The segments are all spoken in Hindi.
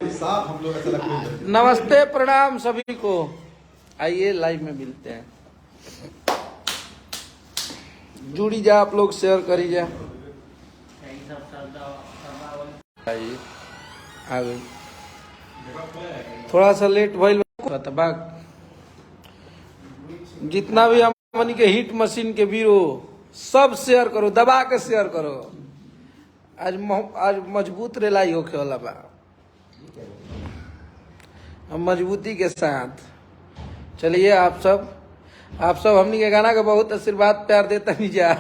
साफ हम लोग ऐसा लगता है। नमस्ते प्रणाम सभी को। आइए लाइव में मिलते हैं। जुड़ी जा आप लोग, शेयर करी जा। आइए आ गई, थोड़ा सा लेट भइल बा। जितना भी हमनी के हिट मशीन के वीरो सब शेयर करो, दबा के शेयर करो। आज मजबूत रेलाई होके वाला बा, मजबूती के साथ। चलिए आप सब हमनी के गाना का बहुत आशीर्वाद प्यार देता नहीं जा।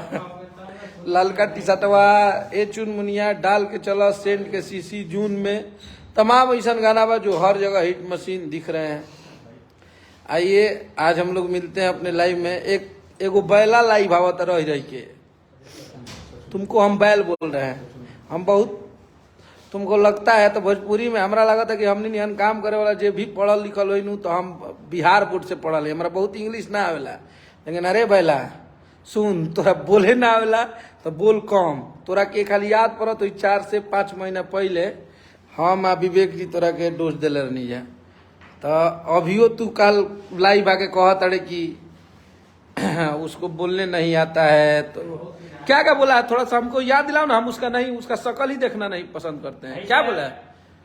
लालका टी शर्टवा ए चुन मुनिया डाल के चला सेंट के सीसी जून में, तमाम ऐसा गाना बा जो हर जगह हिट मशीन दिख रहे हैं। आइए आज हम लोग मिलते हैं अपने लाइव में। एगो बैला लाइव आवत रह के, तुमको हम बैल बोल रहे हैं। हम बहुत तुमको लगता है तो भोजपुरी में हमरा लगा था कि हमने निहन काम करे वाला जे भी पढ़ल लिखल हो तो हम बिहार बोर्ड से पढ़ल है, हमरा बहुत इंग्लिश ना आवेला। लेकिन अरे बैला सुन, तोरा बोले ना आवेला तो बोल कम। तोरा के खाली याद पड़ो तो 4 से 5 महीना पहले हम आ विवेक जी तोरा के डोज दिले रहनी जा। तो अभियो तू कल लाइव आके कहत अरे कि उसको बोलने नहीं आता है। तो क्या क्या बोला है, थोड़ा सा हमको याद दिलाओ ना। हम उसका शकल ही देखना नहीं पसंद करते हैं। क्या बोला है?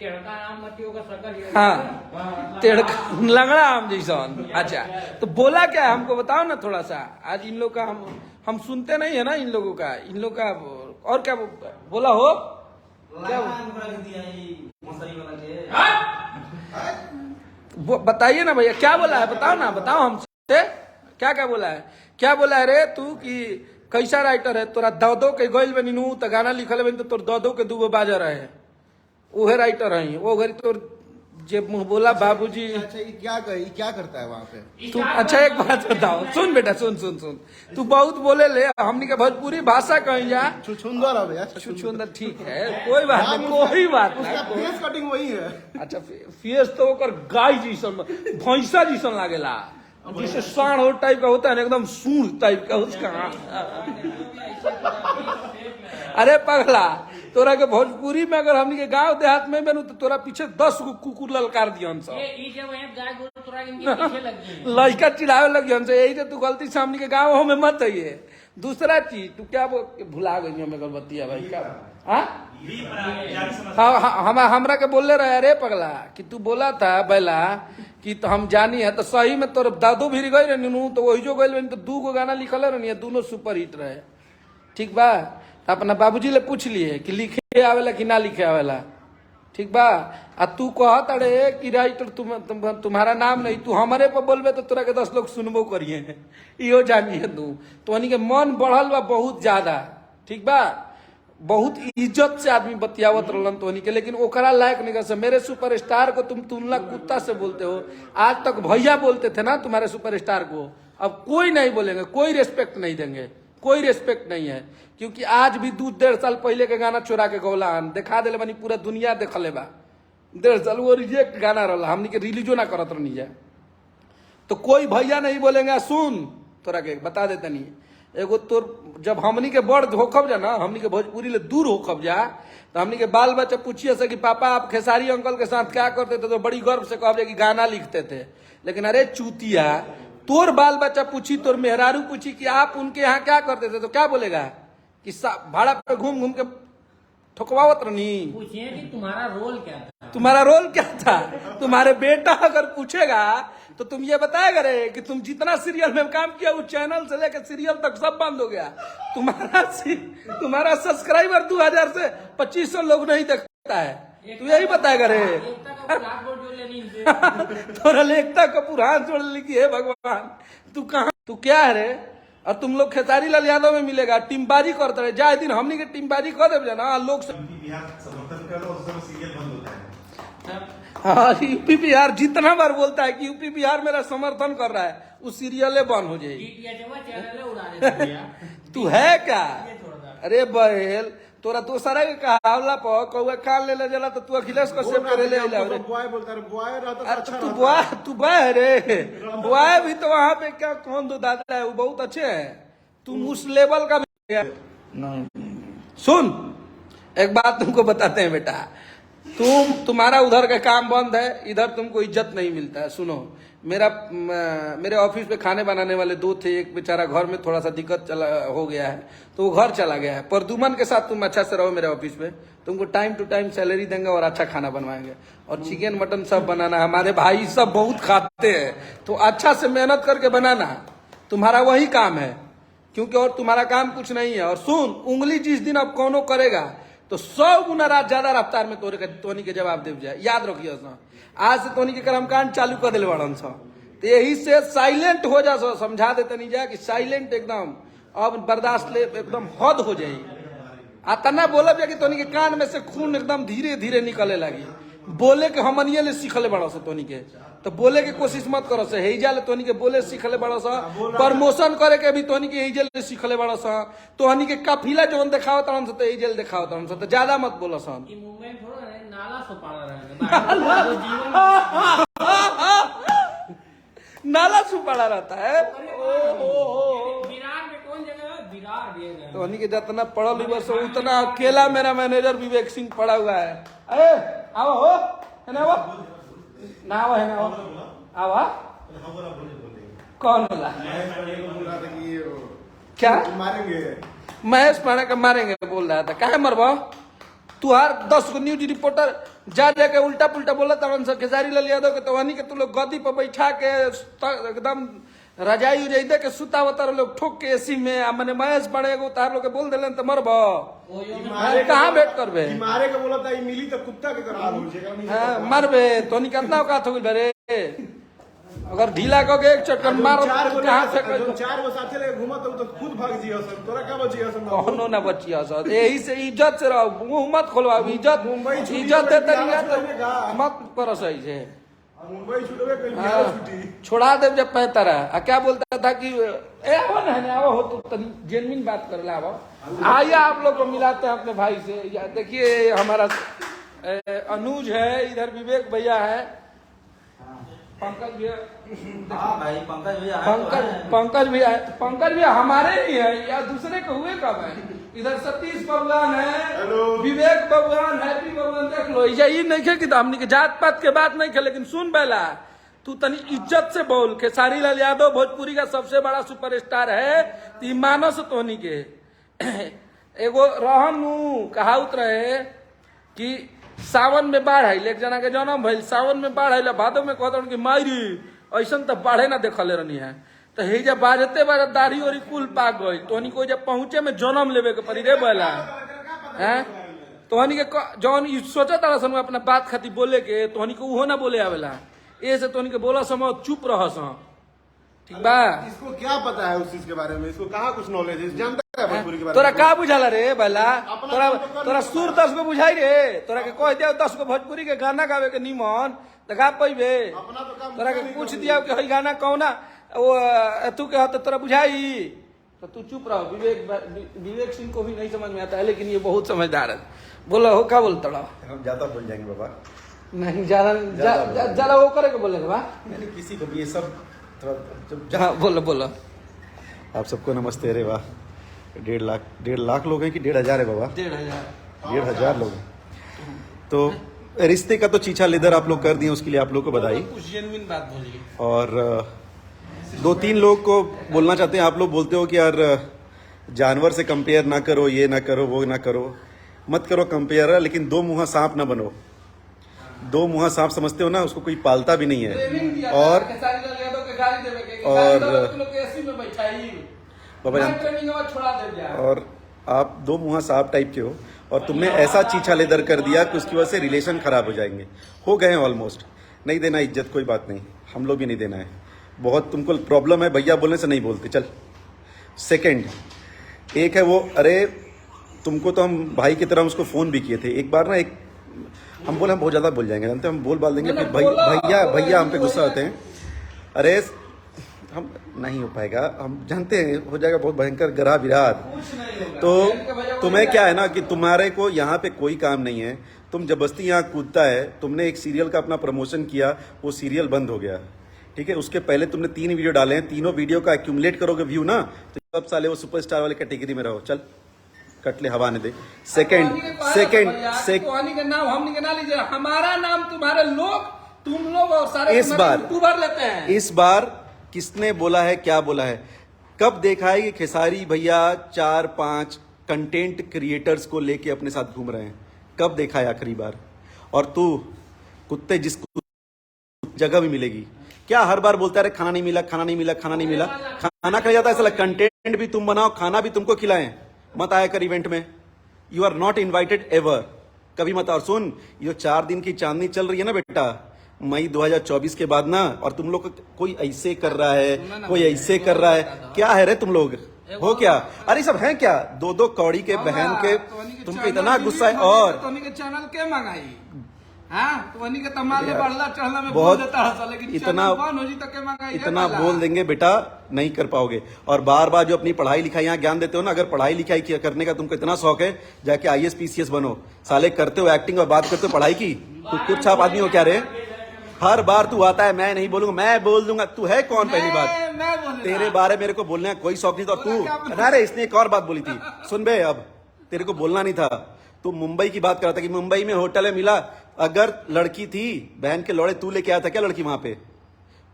टेढ़का आम मटियों का शकल। हाँ, टेढ़का लंगड़ा आम जैसा। अच्छा, तो बोला क्या है हमको बताओ ना थोड़ा सा। आज इन लोग का हम सुनते नहीं है ना, इन लोगों का और क्या बोला हो। क्या बताइए ना भैया, क्या बोला है बताओ ना, बताओ हमसे क्या क्या बोला है। क्या बोला है रे तू कि कैसा राइटर है तोरा? दो के गइल बनी नू तो गाना लिखल बनी तो तोर दो के दूगो बाजा रहे, ओहे राइटर है। वो घरी तोर जे मुंह बोला बाबूजी। अच्छा ये क्या करता है वहाँ पे? तू अच्छा एक बात बताओ, सुन बेटा सुन। तू बहुत बोले ले, हमनी के भोजपुरी भाषा कहीं जा छुछुंदर है भैया, छुछुंदर। ठीक है, कोई बात नहीं, कोई बात उसका नहीं। फेस कटिंग वही है। अच्छा, फेस तो ओकर गाय जैसन भैंसा जैसन लागेला, जिसे साढ़ हो टाइप का होता है ना, एकदम सूंड टाइप का उसका। अरे पगला, तोरा के भोजपुरी में अगर हमनी के गांव देहात में बनू तो तोरा पीछे 10 गो कुकुर ललकार दियन सब, लड़का चिल्लावे लगी हमसे। यही तो तू गलती से हमनी के गाँव में मत है। दूसरा चीज तू क्या भुला गई हमें गलबत्तिया भाई क्या? हाँ, हमरा के बोले रहे अरे पगला कि तू बोला था बैला कि तो हम जानी है। तो सही में तोर दादू भी गई रही तो वही जो गई तो 2 गो गाना लिखल रही, दोनों सुपर हिट रहे। ठीक बा, तो अपना बाबूजी ले पूछ लिए कि लिखे आवेला कि ना लिखे आवेला। ठीक बा, आ तू कहत अरे कि राइटर तुम्हारा नाम नहीं, तू हमारे पर बोलबे तो तोरा के 10 लोग सुनबो करिए। इहो जानिए तू तो के मन बढ़ल बा बहुत ज्यादा। ठीक बा, बहुत इज्जत से आदमी बतियावत रहलन तोहनी के, लेकिन ओकरा लायक नहीं कर। मेरे सुपरस्टार को तुम तुलना कुत्ता से बोलते हो। आज तक भैया बोलते थे ना तुम्हारे सुपरस्टार को, अब कोई नहीं बोलेंगे, कोई रेस्पेक्ट नहीं देंगे, कोई रेस्पेक्ट नहीं है। क्योंकि आज भी 2-1.5 साल पहले के गाना चोरा के गौला दिखा दिले बनी, पूरा दुनिया देखले बा। 1.5 साल वो रिजेक्ट गाना रहा, हमनी के रिलीजो ना करत रहनी जाए तो कोई भैया नहीं बोलेंगे। सुन तोरा के बता देते नहीं, एगो तोर जब हमनी के बड़ होखब जा ना, हमनी के भोजपुरी ले दूर होखब जा, तो हमनी के बाल बच्चा पूछिए से कि पापा आप खेसारी अंकल के साथ क्या करते थे, तो बड़ी गर्व से कह कि गाना लिखते थे। लेकिन अरे चूतिया, तोर बाल बच्चा पूछी, तोर मेहरारू पूछी कि आप उनके यहाँ क्या करते थे, तो क्या बोलेगा कि भाड़ा पे घूम घूम के ठोकवावत रहनी। पूछिए कि तुम्हारा रोल क्या था? तुम्हारा रोल क्या था? तुम्हारे बेटा अगर पूछेगा तो तुम ये बताएगा रे कि तुम जितना सीरियल में काम किया उस चैनल से लेकर सीरियल तक सब बंद हो गया। तुम्हारा सब्सक्राइबर 2000 से 2500 लोग नहीं देखता है। तू यही बताएगा रे। थोड़ा लेखता कपूर हाथ जोड़ लिखी है भगवान। तू कहाँ, तू क्या है रे? और तुम लोग खेसारी लाल यादव में मिलेगा, टीमबाजी करते रहे। जाए दिन हमनी के टीमबाजी कर दे ना लोग हाँ, यूपी बिहार जितना बार बोलता है कि यूपी बिहार मेरा समर्थन कर रहा है, उस सीरियल बंद हो जाएगी। तू है क्या? अरे बहल, तोरा दोसरा के कहावला पर कौआ कान ले जला तो तू अखिलेश को सेव करे ले बॉय बोलता है, बॉय रहता तो अच्छा रहता। तू बॉय रे, बॉय भी तो वहाँ पे क्या कौन दो दादा है, वो बहुत अच्छे है। तुम उस लेवल का भी नहीं। सुन एक बात तुमको बताते हैं बेटा, तुम्हारा उधर का काम बंद है, इधर तुमको इज्जत नहीं मिलता है। सुनो, मेरे ऑफिस पे खाने बनाने वाले दो थे, एक बेचारा घर में थोड़ा सा दिक्कत हो गया है तो वो घर चला गया है। प्रदुमन के साथ तुम अच्छा से रहो मेरे ऑफिस पे, तुमको टाइम टू टाइम सैलरी देंगे और अच्छा खाना बनवाएंगे। और चिकन मटन सब बनाना, हमारे भाई सब बहुत खाते हैं, तो अच्छा से मेहनत करके बनाना, तुम्हारा वही काम है, क्योंकि और तुम्हारा काम कुछ नहीं है। और सुन, उंगली जिस दिन अब कौनो करेगा तो 100 गुना ज्यादा रफ्तार में तोनी के जवाब दे जाए। याद रखिए, आज से तोनी के कर्मकांड चालू कर दिल बड़न सा, तो यही से साइलेंट हो जा। समझा देते नहीं जा कि साइलेंट एकदम अब बर्दाश्त ले, एकदम हद हो जाए। आतना बोलब जा कि तोनी के कान में से खून एकदम धीरे धीरे निकले लगी। बोले के हमनिए ले सीखले बड़ा से तोनी के, तो बोले के कोशिश मत करो से हेजा ले तोनी के बोले सीखले बड़ा सा। प्रमोशन करे के भी तोनी के हेजल ले सीखले बड़ा सा। तोहनी के काफिला जोन दिखाओ तरन से तो हेजल दिखाओ तरन से, तो ज्यादा मत बोलो सन। कि मुंबई में थोड़ा नाला सुपारा रहेगा, वो जीवन नाला सुपाड़ा रहता है। विरार में कौन जगह है? विरार दिए गए। तोहनी के जितना पढ़ल हुई बस उतना अकेला मेरा मैनेजर विवेक सिंह पड़ा हुआ है। अरे आओ हो, है ना वो ना वो है ना वो आवा कौन बोला? क्या मारेंगे? महेश पाणे का मारेंगे बोल रहा था। काहे मरबो? तुहार 10 गो न्यूज रिपोर्टर जा जाके उल्टा पुल्टा बोला तवन से खेसारी लाल यादव के, तवानी के तू लोग गद्दी पर बैठा के एकदम रजाई उजाई दे के सुता उतर लोग ठोक के एसी में। मैंने महेश पाणे को तार लोग बोल दिले तो मरबो। कहाँ बैठ करबे? मारे के बोला था मिली तो कुत्ता के करार हो जाएगा। हाँ मरबे तो नहीं कितना औकात हो गई रे। अगर ढीला को एक चटकन मार तो कहाँ से 4 गो साथे लेके घूमत तो खुद भाग जिया सन। तोरा का बचिया सन? कौनो ना बचिया सर, यही से इज्जत से रहो, मुंह मत खोलवाओ। इज्जत देते नहीं मत करो सही से। मुंबई छुटवे कहीं छुट्टी छोड़ा दे जब पैता रहा। क्या बोलता था कि ए आओ ना, है आओ हो तो जेनविन बात कर ला। आइए आप लोग को मिलाते हैं अपने भाई से। देखिए हमारा अनुज है, इधर विवेक भैया है, पंकज भैया, भाई पंकज भैया, पंकज भैया हमारे ही है या दूसरे के हुए कब है? इधर सतीश बबुआन है, विवेक बबुआन, हैप्पी बबुआन, देख लो। ये नहीं है कि हमनी के जात पात के बात नहीं है, लेकिन सुन बेला तू तनी इज्जत से बोल। खेसारी लाल यादव भोजपुरी का सबसे बड़ा सुपरस्टार है, ती मानस तोनी के एगो रहन कहावत रहे कि सावन में बाढ़ आई, एक जना के जन्म भइल, सावन में बाढ़ आई, भादो में कहता कि मायरी ऐसा तो बाढ़े ना देखले रहनी है। तो हे जब बाजते बाज दाढ़ी और कुल पाक गई, तोहनी को जब पहुंचे में जन्म लेवे के पड़ी रे बोला है। तोहनी के जौन सोचा था सन अपना बात खातिर बोले के, तोहनी को उहो ना बोले आवेला। ए से तोहनी के बोला समय चुप रह स, ठीक बा? इसको क्या पता है उस चीज के बारे में? इसको कहाँ कुछ नॉलेज है? जानता है भोजपुरी के बारे में? तोरा का बुझाला रे भला? तोरा सुर 10 गो बुझाई रे? तोरा के कह दिया 10 गो भोजपुरी के गाना गावे के निमन तो गा पैबे? तोरा के पूछ दिया कि हई गाना कौना वो तू के तो तोरा बुझाई? तो तू चुप रहो। विवेक सिंह को भी नहीं समझ में आता है, लेकिन ये बहुत समझदार है। बोलो हो, क्या बोलता रहा? हम ज्यादा बोल जाएंगे बाबा। नहीं ज्यादा वो करे के बोले बा किसी को भी ये सब हाँ बोलो। आप सबको नमस्ते। अरे वाह, 1.5 लाख लोग हैं कि 1,500 है बाबा? 1,500 लोग हैं। तो रिश्ते का तो चीछा लेदर आप लोग कर दिए, उसके लिए आप लोग को बधाई। कुछ जेन्युइन बात बोलिए। और 2-3 लोग को बोलना चाहते हैं। आप लोग बोलते हो कि यार जानवर से कंपेयर ना करो, ये ना करो, वो ना करो, मत करो कंपेयर, लेकिन 2 मुँहा सांप ना बनो। 2 मुँहा सांप समझते हो ना, उसको कोई पालता भी नहीं है। और आप 2 मुँहा सांप टाइप के हो, और तुमने ऐसा चीछा लेदर कर दिया कि उसकी वजह से रिलेशन खराब हो जाएंगे, हो गए हैं ऑलमोस्ट। नहीं देना इज्जत, कोई बात नहीं, हम लोग भी नहीं देना है। बहुत तुमको प्रॉब्लम है, भैया बोलने से नहीं बोलते। चल, सेकंड एक है वो, अरे तुमको तो हम भाई की तरह उसको फोन भी किए थे एक बार ना। एक हम बोले हम बहुत ज्यादा बोल जाएंगे, जानते हम बोल बाल देंगे, फिर भैया हम पे गुस्सा होते हैं। अरे हम नहीं हो पाएगा, हम जानते हैं हो जाएगा बहुत भयंकर गरा विराट। तो तुम्हें क्या है ना कि तुम्हारे को यहाँ पे कोई काम नहीं है, तुम जबरदस्ती यहाँ कूदता है। तुमने एक सीरियल का अपना प्रमोशन किया, वो सीरियल बंद हो गया, ठीक है? उसके पहले तुमने 3 वीडियो डाले हैं, तीनों वीडियो का एक्यूमुलेट करोगे व्यू ना, तो सब साले वो सुपरस्टार वाले कैटेगरी में रहो। चल कटले हवा ने दे। सेकंड कोहनी का नाम हम निकला लीजिए, हमारा नाम तुम्हारे लोग, तुम लोग और सारे इस बार यूट्यूबर लेते हैं। इस बार किसने बोला है, क्या बोला है? कब देखा है कि खेसारी भैया 4-5 कंटेंट क्रिएटर्स को लेके अपने साथ घूम रहे हैं? कब देखा है आखिरी बार? और तू कुत्ते जिसको जगह भी मिलेगी क्या हर बार बोलता है खाना नहीं मिला, खाना नहीं मिला, खाना नहीं मिला? खाना खा जाता है साला, कंटेंट भी तुम बनाओ, खाना भी तुमको खिलाएं। मत आया कर इवेंट में, you are not invited ever, कभी मत। और सुन, ये जो 4 दिन की चांदनी चल रही है ना बेटा, मई 2024 के बाद ना, और तुम लोग कोई ऐसे कर रहा है, कोई ऐसे कर रहा है, क्या है रे तुम लोग? हो क्या? अरे सब हैं क्या? 2-2 कौड़ी के बहन के, तुम पे इतना गुस्सा है। और के चैनल के मंगाई, हाँ तो के तमाल में बढ़ला चढ़ला में बहुत बोल देता है, लेकिन इतना बन हो जी तक के मंगाई इतना बोल देंगे बेटा, नहीं कर पाओगे। और बार बार जो अपनी पढ़ाई लिखाई यहाँ ज्ञान देते हो ना, अगर पढ़ाई लिखाई करने का तुमको इतना शौक है, जाके IAS PCS बनो। साले करते हो एक्टिंग और बात करते हो पढ़ाई की, तू कुछ छाप आदमी हो क्या रे? हर बार तू आता है मैं नहीं बोलूंगा, मैं बोल दूंगा। तू है कौन? पहली बात, तेरे बारे मेरे को बोलने का कोई शौक नहीं था। और तू अरे इसने एक और बात बोली थी, सुन बे, अब तेरे को बोलना नहीं था। तू मुंबई की बात कर रहा था कि मुंबई में होटल है मिला, अगर लड़की थी बहन के लौड़े, तू लेके आया था क्या लड़की वहां पे?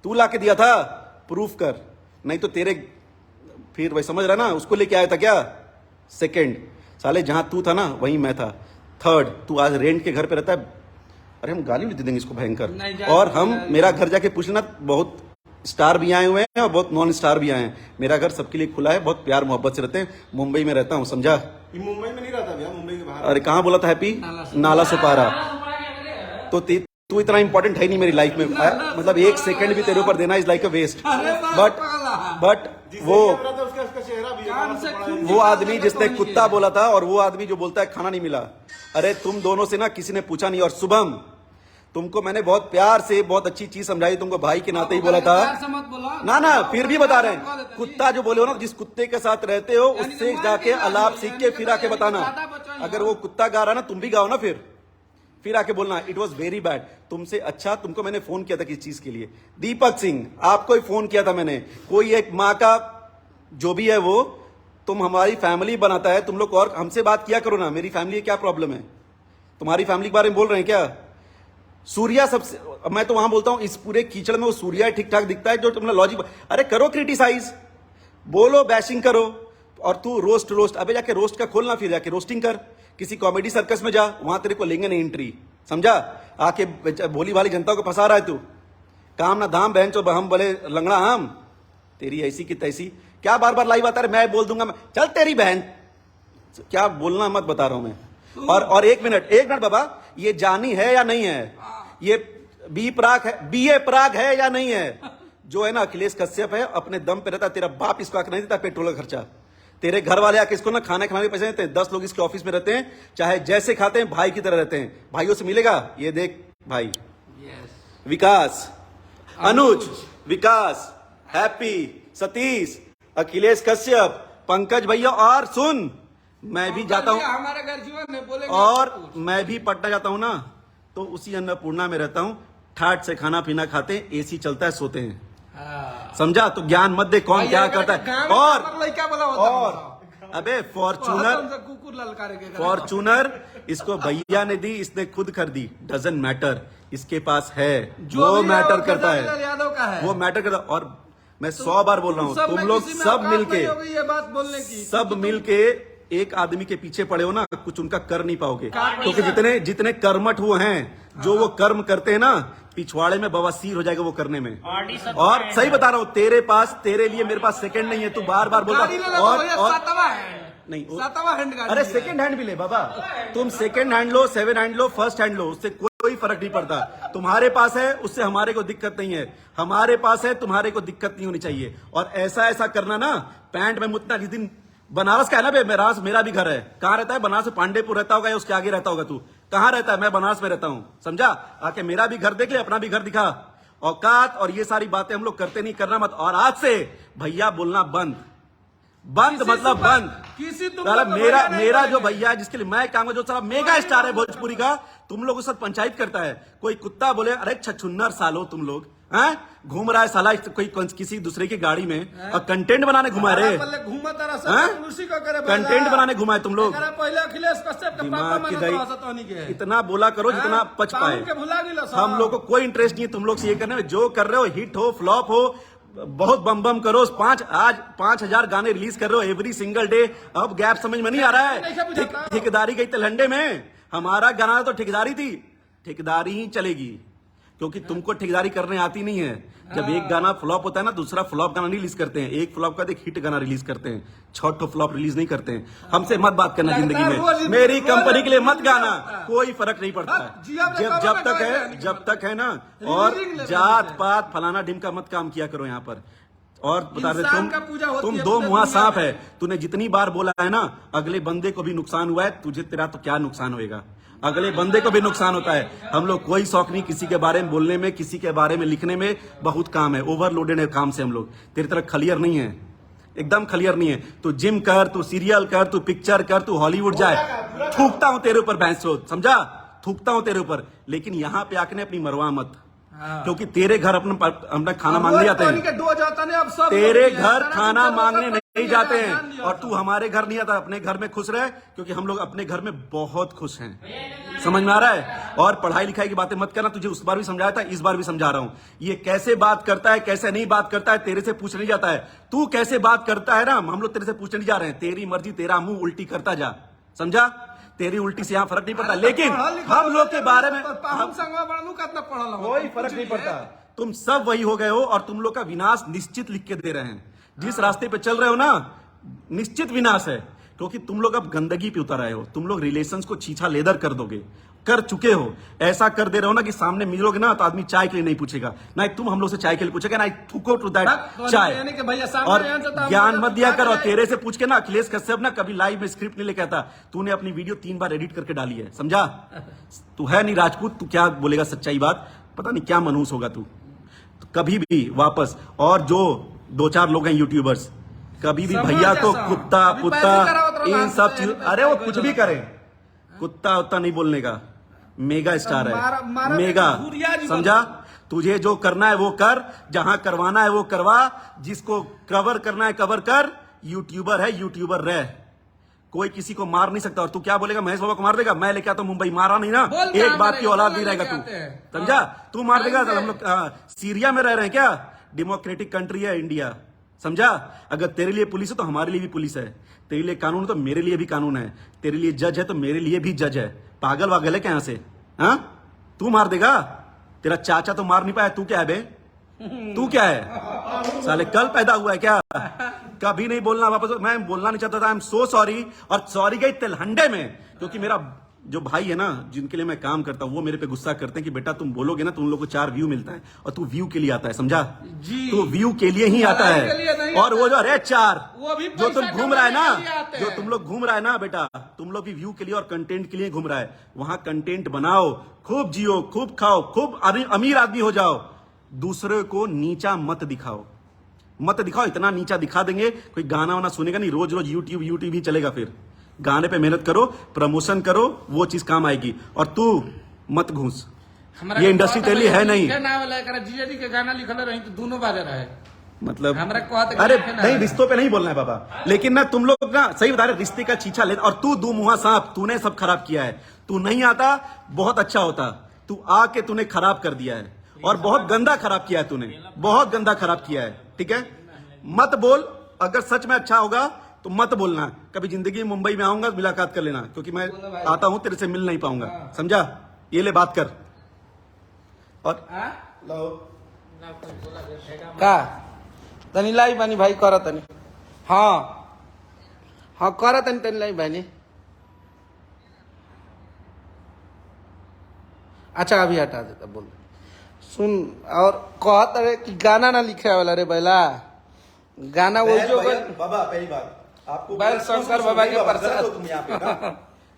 तू ला के दिया था? प्रूफ कर, नहीं तो तेरे फिर वही समझ रहा ना, उसको लेके आया था क्या? सेकंड, साले जहां तू था ना वहीं मैं था। थर्ड, तू आज रेंट के घर पे रहता है। अरे हम गाली नहीं दे देंगे इसको भयंकर। और हम मेरा घर जाके पूछना, बहुत स्टार भी आए हुए हैं और बहुत नॉन स्टार भी आए हैं। मेरा घर सबके लिए खुला है, बहुत प्यार मोहब्बत से रहते हैं। मुंबई में रहता हूँ, समझा? मुंबई में नहीं रहता भैया, मुंबई के बाहर। अरे कहाँ बोला था हैप्पी? नाला सुपारा। तो तू इतना इंपॉर्टेंट है नहीं मेरी लाइफ में, मतलब 1 सेकंड भी तेरे ऊपर देना is like a waste. But वो आदमी जिसने कुत्ता बोला था, और वो आदमी जो बोलता है खाना नहीं मिला, अरे तुम दोनों से ना किसी ने पूछा नहीं। और शुभम, तुमको मैंने बहुत प्यार से बहुत अच्छी चीज समझाई, तुमको भाई के नाते ही बोला था ना, फिर भी बता रहे हैं। कुत्ता जो बोले हो ना, जिस कुत्ते के साथ रहते हो उससे जाके अलाप सीख के फिर आके बताना। अगर वो कुत्ता गा रहा ना, तुम भी गाओ ना, फिर आके बोलना इट वॉज वेरी बैड। तुमसे अच्छा तुमको मैंने फोन किया था किस चीज के लिए? दीपक सिंह, आपको ही फोन किया था मैंने। कोई एक माँ का जो भी है वो, तुम हमारी फैमिली बनाता है, तुम लोग और हमसे बात किया करो ना। मेरी फैमिली क्या प्रॉब्लम है? तुम्हारी फैमिली के बारे में बोल रहे हैं क्या? सूर्या सबसे, मैं तो वहां बोलता हूं इस पूरे कीचड़ में वो सूर्या ठीक ठाक दिखता है जो तुमने लॉजिक। अरे करो क्रिटिसाइज, बोलो, बैशिंग करो। और तू रोस्ट, अबे जाके रोस्ट का खोलना, फिर जाके रोस्टिंग कर। किसी कॉमेडी सर्कस में जा, वहां तेरे को लेंगे नहीं एंट्री, समझा? आके भोली भाली जनता को फंसा रहा है तू। काम ना धाम, बहन चो हम बोले लंगड़ा हम, तेरी ऐसी की तैसी। क्या बार बार लाइव आता है? मैं बोल दूंगा मैं, चल तेरी बहन, क्या बोलना मत बता रहा हूं मैं। और एक मिनट बाबा, ये जानी है या नहीं है? ये BA प्राग है या नहीं है? जो है ना अखिलेश कश्यप है, अपने दम पे रहता है। तेरा बाप इसको आके नहीं देता पेट्रोल का खर्चा। तेरे घर वाले आके इसको ना खाने के पैसे देते हैं। 10 लोग इसके ऑफिस में रहते हैं, चाहे जैसे खाते हैं भाई की तरह रहते हैं। भाइयों से मिलेगा, ये देख भाई, विकास, अनुज, विकास, हैप्पी, सतीश, अखिलेश कश्यप, पंकज भैया। और सुन, मैं भी जाता हूं, हमारे घर जीवन है, बोलेंगे और मैं भी पटना जाता हूं ना, तो उसी अन्नपूर्णा में रहता हूं। ठाट से खाना पीना खाते हैं, AC चलता है, सोते हैं, समझा? तो ज्ञान मत दे कौन क्या करता है। और अबे फॉर्चूनर इसको भैया ने दी, इसने खुद खरीदी, डजंट मैटर, इसके पास है, जो मैटर करता है वो मैटर करता। और मैं 100 बार बोल रहा हूं, तुम लोग सब मिलके एक आदमी के पीछे पड़े हो ना, कुछ उनका कर नहीं पाओगे। क्योंकि जितने कर्मठ वो हैं, जो वो कर्म करते हैं ना, पिछवाड़े में बवासीर हो जाएगा वो करने में। और सही बता रहा हूँ, तेरे पास, तेरे लिए मेरे पास सेकंड नहीं है। तू बार बार बोलता और नहीं, अरे सेकंड हैंड भी ले बाबा, तुम सेकंड हैंड लो, 7 हैंड लो, फर्स्ट हैंड लो, उससे कोई फर्क नहीं पड़ता। तुम्हारे पास है, उससे हमारे को दिक्कत नहीं है, हमारे पास है, तुम्हारे को दिक्कत नहीं होनी चाहिए। और ऐसा करना ना, पैंट में मुतना। जिस दिन बनारस का है ना बे, मेरा भी घर है। कहाँ रहता है? बनारस में पांडेपुर रहता होगा या उसके आगे रहता होगा। तू कहाँ रहता है? मैं बनारस में रहता हूँ, समझा? आके मेरा भी घर देख ले, अपना भी घर दिखा। औकात और ये सारी बातें हम लोग करते नहीं, करना मत। और आज से भैया बोलना बंद, मतलब बंद। मेरा जो भैया है, जिसके लिए मैं काम, जो सारा मेगा स्टार है भोजपुरी का, तुम लोग उस साथ पंचायत करता है। कोई कुत्ता बोले, अरे छछुन्नर सालो तुम लोग, हैं? घूम रहा है साला कोई किसी दूसरे की गाड़ी में और कंटेंट बनाने घुमा रहे, घूमा तारा हैं? सब उसी का करे कंटेंट बनाने घुमाए तुम लोग। पहले अखिलेश कश्यप के पापा दिमाग की माने दही तो हसतौनी के इतना बोला करो जितना पच पाए। के भुला गेलो सब। हम लोग को कोई इंटरेस्ट नहीं है तुम लोग से ये करने में। जो कर रहे हो, हिट हो फ्लॉप हो, बहुत बम बम करो। आज 5,000 गाने रिलीज कर रहे हो एवरी सिंगल डे। अब गैप समझ में नहीं आ रहा है। ठेकेदारी गई तिलहंडे में। हमारा गाना तो ठेकेदारी थी, ठेकेदारी ही चलेगी, क्योंकि तुमको ठेकेदारी करने आती नहीं है। जब एक गाना फ्लॉप होता है ना, दूसरा फ्लॉप गाना नहीं रिलीज करते हैं। एक फ्लॉप का एक हिट गाना रिलीज करते हैं, 6 फ्लॉप रिलीज नहीं करते हैं। हमसे मत बात करना जिंदगी में, मेरी कंपनी के लिए मत गाना, कोई फर्क नहीं पड़ता है। जब तक है ना, और जात पात फलाना ढिमका मत काम किया करो यहाँ पर। और बता रहे तुम दो मुंहा सांप है। तूने जितनी बार बोला है ना, अगले बंदे को भी नुकसान हुआ है, तुझे तेरा तो क्या नुकसान होएगा, अगले बंदे को भी नुकसान होता है। हम लोग कोई शौक नहीं किसी के बारे में बोलने में, किसी के बारे में लिखने में। बहुत काम है, ओवरलोडेड है काम से हम लोग। तेरी तरह खलियर नहीं है, एकदम खलियर नहीं है। तू जिम कर, तू सीरियल कर, तू पिक्चर कर, तू हॉलीवुड जाए, थूकता हूं तेरे ऊपर भैंसो, समझा? थूकता हूं तेरे ऊपर। लेकिन यहाँ पे आके अपनी मरवा मत, क्योंकि तेरे घर अपना खाना मांगने जाते हैं। तेरे घर खाना मांगने नहीं जाते हैं, और तू हमारे घर नहीं आता। अपने घर में खुश रहे, क्योंकि हम लोग अपने घर में बहुत खुश हैं। समझ में आ रहा है? और पढ़ाई लिखाई की बातें मत करना। तुझे उस बार भी समझाया था, इस बार भी समझा रहा हूं। ये कैसे बात करता है, कैसे नहीं बात करता है, तेरे से पूछ नहीं जाता है। तू कैसे बात करता है ना, हम लोग तेरे से पूछने नहीं जा रहे हैं। तेरी मर्जी, तेरा मुंह उल्टी करता जा, समझा? तेरी उल्टी से यहाँ फर्क नहीं पड़ता। लेकिन हम लोग के बारे में कोई फर्क नहीं पड़ता। तुम सब वही हो गए हो, और तुम लोग का विनाश निश्चित लिख के दे रहे हैं। जिस रास्ते पे चल रहे हो ना, निश्चित विनाश है, क्योंकि तुम लोग अब गंदगी पे उतर आए हो। तुम लोग रिलेशंस को छीछा लेदर कर दोगे, कर चुके हो। ऐसा कर दे रहे हो ना कि सामने मिलोगे ना तो आदमी चाय के लिए नहीं पूछेगा, ना तुम हम लोग से चाय के लिए पूछेगा, ना थूको टू दैट चाय। और ज्ञान मत दिया कर। और तेरे से पूछ के ना, अखिलेश कश्यप ना कभी लाइव में स्क्रिप्ट नहीं लेके आता। तूने अपनी वीडियो 3 बार एडिट करके डाली है, समझा? तू है नहीं राजपूत, तू क्या बोलेगा सच्चाई बात? पता नहीं क्या मनहूस होगा तू। तो कभी भी वापस, और जो 2-4 लोग हैं यूट्यूबर्स, कभी भी भैया को कुत्ता पुत्ता इन सब चीज, अरे वो कुछ भी करें, कुत्ता उत्ता नहीं बोलने का। मेगा स्टार है, मेगा, समझा? तुझे जो करना है वो कर, जहां करवाना है वो करवा, जिसको कवर करना है कवर कर। यूट्यूबर है, यूट्यूबर रह, कोई किसी को मार नहीं सकता। और तू क्या बोलेगा, महेश बाबा को मार देगा? मैं लेके आता हूं मुंबई, मारा नहीं ना, एक बात की औलाद नहीं रहेगा तू, समझा? तू मार देगा? हम लोग सीरिया में रह रहे हैं क्या? डेमोक्रेटिक कंट्री है इंडिया, समझा? अगर तेरे लिए पुलिस है तो हमारे लिए भी पुलिस है, तेरे लिए कानून है तो मेरे लिए भी कानून है, तेरे लिए जज है तो मेरे लिए भी जज है। पागल वागल है क्या यहाँ से? हाँ, तू मार देगा? तेरा चाचा तो मार नहीं पाया, तू क्या है बे? तू क्या है? साले कल पैदा हुआ है क्या? कभी नहीं बोलना वापस। मैं बोलना नहीं चाहता था, आई एम सो सॉरी। और सॉरी गई तिलहंडे में, क्योंकि मेरा जो भाई है ना, जिनके लिए मैं काम करता हूँ, वो मेरे पे गुस्सा करते हैं कि बेटा तुम बोलोगे ना तो उन लोग को 4 व्यू मिलता है, और तू व्यू के लिए आता है, समझा? तू व्यू के लिए ही आता है। और वो जो अरे 4 जो तुम घूम रहा है ना, जो तुम लोग घूम रहा है ना बेटा, तुम लोग भी व्यू के लिए और कंटेंट के लिए घूम रहा है। वहां कंटेंट बनाओ, खूब जियो, खूब खाओ, खूब अमीर आदमी हो जाओ। दूसरे को नीचा मत दिखाओ, मत दिखाओ। इतना नीचा दिखा देंगे कोई गाना वाना सुनेगा नहीं। रोज रोज यूट्यूब ही चलेगा। फिर गाने पे मेहनत करो, प्रमोशन करो, वो चीज काम आएगी। और तू मत घूस, ये इंडस्ट्री तेरे लिए है नहीं। जीजेडी के गाना लिखल रही तो दोनों बाजे रहे, मतलब अरे नहीं, रिश्तों पे नहीं बोलना है बाबा। लेकिन ना तुम लोग ना सही बता रहे, रिश्ते का छीछा ले। और तू 2 मुंहा सांप, तूने सब खराब किया है। तू नहीं आता, बहुत अच्छा होता। तू आके तूने खराब कर दिया है, और बहुत गंदा खराब किया है तूने, बहुत गंदा खराब किया है। ठीक है, मत बोल। अगर सच में अच्छा होगा तो मत बोलना। कभी जिंदगी में मुंबई में आऊंगा तो मुलाकात कर लेना, क्योंकि मैं आता हूं, तेरे से मिल नहीं पाऊंगा, समझा? ये ले बात कर। और का तनी लाई बानी भाई, कर तनी। हाँ हाँ, कर तनी, तनी लाई बानी। अच्छा अभी हटा देता, बोल सुन। और कहत अरे कि गाना ना लिखे वाला रे बैला, गाना वो जो बाबा पहली बात आपको बैल शंकर बाबा के प्रसाद। तुम यहाँ पे ना,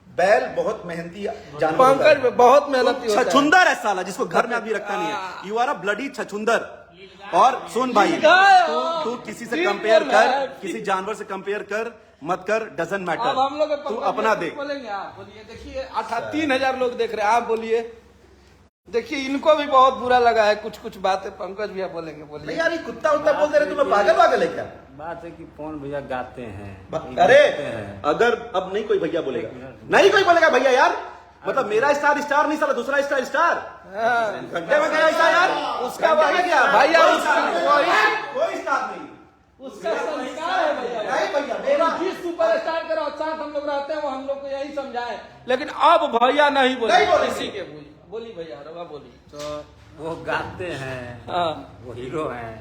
बैल बहुत मेहनती जानवर, पंकज में बहुत मेहनती होता है। छछुंदर है साला, जिसको घर में आदमी रखता नहीं है। यू आर अ ब्लडी छछुंदर। और सुन भाई, तू किसी से कंपेयर कर, किसी जानवर से कंपेयर कर मत कर, डजंट मैटर। हम लोग तू अपना देख। बोलेंगे, आप बोलिए। देखिए 3,000 लोग देख रहे हैं, आप बोलिए। देखिए इनको भी बहुत बुरा लगा है, कुछ कुछ बातें पंकज भैया बोलेंगे, नहीं बोलिए। यार, ये कुत्ता उत्ता बोल दे रहे, तुम लोग पागल वागल है क्या? बात है कि कौन भैया गाते हैं, अरे गाते हैं। अगर अब नहीं कोई भैया बोलेगा, नहीं कोई बोलेगा भैया यार, मतलब मेरा स्टार स्टार नहीं साला दूसरा स्टार स्टार घंटे में गया ऐसा यार, उसका वही क्या भैया, कोई स्टार नहीं, उसका संस्कार है भैया। नहीं भैया मेरा जिस सुपरस्टार के साथ हम लोग रहते हैं वो हम लोग को यही समझाए, लेकिन अब भैया नहीं बोले, नहीं बोलेंगे। किसी के बोली भैया, रवा बोली। तो वो गाते हैं, हाँ। वो हीरो हैं,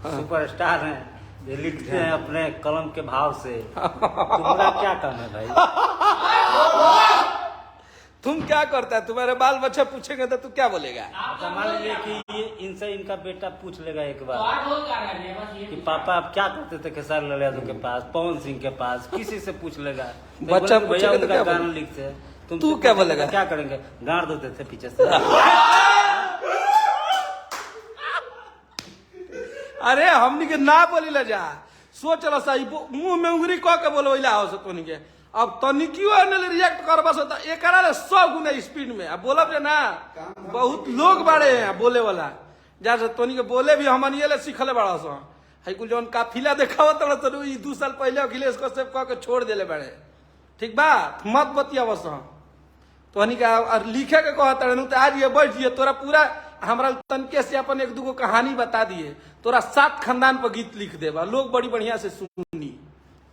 सुपरस्टार हैं, ये लिखते हैं अपने कलम के भाव से। तुम्हारा क्या काम है भाई? तुम क्या करता है? तुम्हारे बाल बच्चे पूछेंगे तो तू क्या बोलेगा? अच्छा मान लीजिए कि ये इनसे इनका बेटा पूछ लेगा एक तो बार आज हो क्या रहा है बस ये कि पापा आप क्या करते थे खेसारी लाल यादव के पास, पवन सिंह के पास, किसी से पूछ लेगा तो बच्चा बोलेंगे, पूछेगा भैया तो उनका क्या गाना बोलेगा? लिखते हैं, तुमसे तू क्या पूछेगा बोलेगा? तो क्या करेंगे? गाड़ देते थे पीछे से। अरे हमनी के ना बोली ला जा, सोच ला सही, मुंह में उंगली कह के बोलो इला हो तोनी के। अब तनिकियो ने रिएक्ट कर बस होता एकरा ले 100 गुना स्पीड में। अब बोलब जे ना, बहुत लोग बड़े हैं बोले वाला, जैसे तोनी के बोले भी हमनिए ले सिखले बड़ा सो है। कुल जौन काफिला देखावत तड़ तो ई 2 साल पहले अखिलेश कश्यप कह के छोड़ देले बड़े, ठीक बा? मत बतिया बस तोहनी का और लिखे के कहत रहे तो आज ये बैठ दिए तोरा पूरा हमरा तनके से अपन 1-2 कहानी बता दिए, तोरा 7 खानदान पर गीत लिख देबा, लोग बड़ी बढ़िया से सुनी,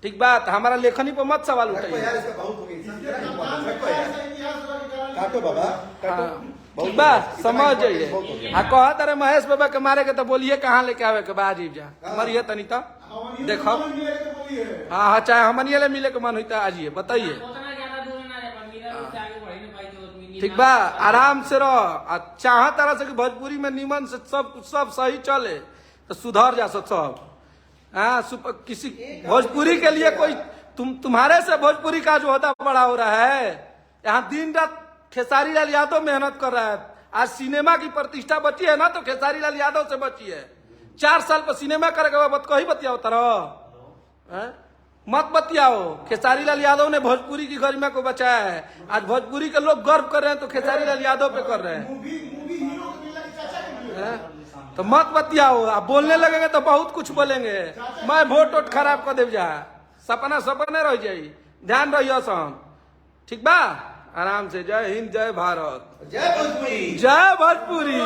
ठीक बात? हमारा लेखनी पर मत सवाल रखो उठाइए। यार, इसका बहुत हो गई, रखो यार, काटो बाबा काटो, बहुत ठीक बा, हो गया। समझ इतना जाइए। बहुत हो गया। आ कहत रहे महेश बाबा के मारे के तो बोलिए कहाँ लेके आवे के बाद जा मरिए तनी तो देखो। हाँ हाँ, चाहे हमनिए ले मिले के मन होता आजिए, बताइए, उतना ज्यादा दूर ना जाए, पर मीरा से आगे बढ़े ना भाई, तो उतनी ठीक बा? आराम से रह, चाह तरह से कि भोजपुरी में निमन से सब सही चले तो सुधर जा सब। हाँ, किसी भोजपुरी के लिए कोई तुम्हारे से भोजपुरी का जो होता बड़ा हो रहा है। यहाँ दिन रात खेसारी लाल यादव मेहनत कर रहा है। आज सिनेमा की प्रतिष्ठा बची है ना तो खेसारी लाल यादव से बची है। 4 साल पर सिनेमा करेगा बात कही बतियाओ तरह, मत बतियाओ। खेसारी लाल यादव ने भोजपुरी की गरिमा को बचाया है। आज भोजपुरी के लोग गर्व कर रहे हैं तो खेसारी लाल यादव पे कर रहे हैं। तो मत बतियाओ, आप बोलने लगेंगे तो बहुत कुछ बोलेंगे। मैं वोट खराब कर दे जा, सपना रह जाई। ध्यान रहियो सब, ठीक बा? आराम से। जय हिंद, जय भारत, जय भोजपुरी। जय भोजपुरी।